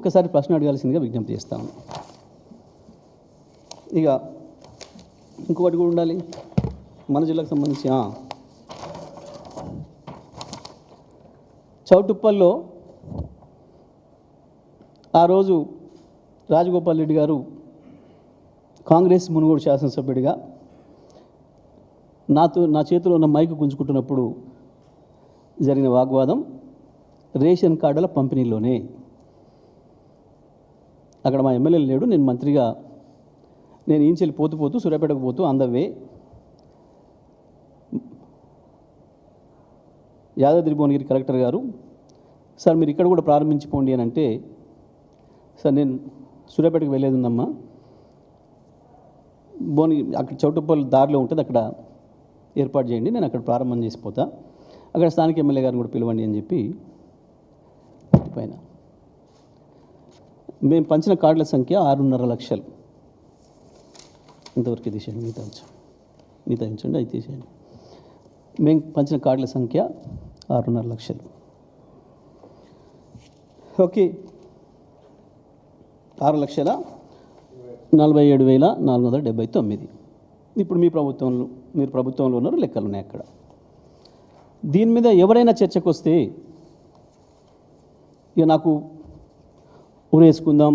ఒకసారి ప్రశ్న అడగాల్సిందిగా విజ్ఞప్తి చేస్తాను. ఇక ఇంకొకటి కూడా ఉండాలి మన జిల్లాకు సంబంధించి. చౌటుప్పల్లో ఆ రోజు రాజగోపాల్ రెడ్డి గారు కాంగ్రెస్ మునుగోడు శాసనసభ్యుడిగా నా చేతిలో ఉన్న మైకు గుంజుకుంటున్నప్పుడు జరిగిన వాగ్వాదం రేషన్ కార్డుల పంపిణీలోనే. అక్కడ మా ఎమ్మెల్యే లేడు, నేను మంత్రిగా నేను ఈంచెల్లి పోతూ సూర్యాపేటకు పోతూ అందవే యాదాద్రి భువనగిరి కలెక్టర్ గారు, సార్ మీరు ఇక్కడ కూడా ప్రారంభించిపోండి అని అంటే, సార్ నేను సూర్యాపేటకు వెళ్ళేది ఉందమ్మా, భువనగిరి అక్కడ చౌటుప్పల్ దారిలో ఉంటుంది, అక్కడ ఏర్పాటు చేయండి, నేను అక్కడ ప్రారంభం చేసిపోతా, అక్కడ స్థానిక ఎమ్మెల్యే గారిని కూడా పిలవండి అని చెప్పి పైన మేము పంచిన కార్డుల సంఖ్య 6.5 లక్షలు. ఇంతవరకు తీసేయండి, మిగతా ఉంచండి, అది తీసేయండి. మేము పంచిన కార్డుల సంఖ్య 6.5 లక్షలు. ఓకే, 6,47,479. ఇప్పుడు మీరు ప్రభుత్వంలో ఉన్నారు, లెక్కలు ఉన్నాయి అక్కడ. దీని మీద ఎవరైనా చర్చకు వస్తే ఇక నాకు ఊరేసుకుందాం,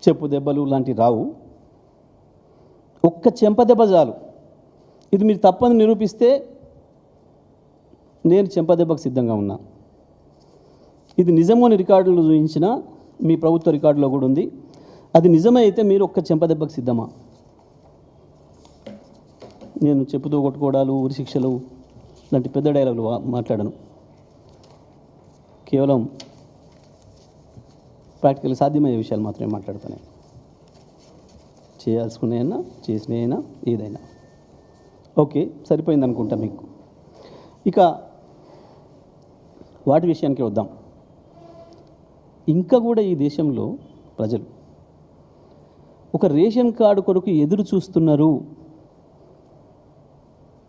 చెప్పు దెబ్బలు లాంటివి రావు. ఒక్క చెంపదెబ్బ చాలు. ఇది మీరు తప్పని నిరూపిస్తే నేను చెంపదెబ్బకు సిద్ధంగా ఉన్నా. ఇది నిజము అని రికార్డులు చూపించిన మీ ప్రభుత్వ రికార్డులో కూడా ఉంది. అది నిజమే అయితే మీరు ఒక్క చెంపదెబ్బకు సిద్ధమా? నేను చెప్పుతో కొట్టుకోవడాలు, ఉరి శిక్షలు లాంటి పెద్ద డైలాగులు మాట్లాడను. కేవలం ప్రాక్టికల్ సాధ్యమయ్యే విషయాలు మాత్రమే మాట్లాడుతాను. చేయాల్సుకున్నాయన్నా చేసినాయైనా ఏదైనా ఓకే, సరిపోయింది అనుకుంటా మీకు. ఇక వాటి విషయానికి వద్దాం. ఇంకా కూడా ఈ దేశంలో ప్రజలు ఒక రేషన్ కార్డు కొరకు ఎదురు చూస్తున్నారు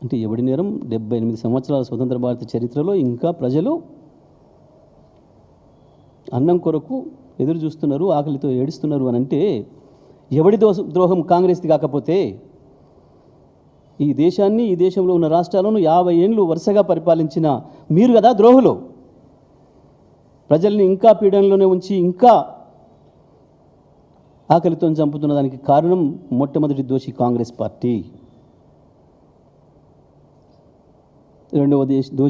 అంటే ఎవడి నేరం? 78 సంవత్సరాల స్వతంత్ర భారత చరిత్రలో ఇంకా ప్రజలు అన్నం కొరకు ఎదురు చూస్తున్నారు, ఆకలితో ఏడుస్తున్నారు అని అంటే ఎవడి ద్రోహం కాంగ్రెస్ది కాకపోతే? ఈ దేశాన్ని, ఈ దేశంలో ఉన్న రాష్ట్రాలను 50 ఏళ్ళు వరుసగా పరిపాలించిన మీరు కదా ద్రోహులు. ప్రజల్ని ఇంకా పీడనలోనే ఉంచి ఇంకా ఆకలితో చంపుతున్న దానికి కారణం మొట్టమొదటి దోషి కాంగ్రెస్ పార్టీ. రెండవ దోషి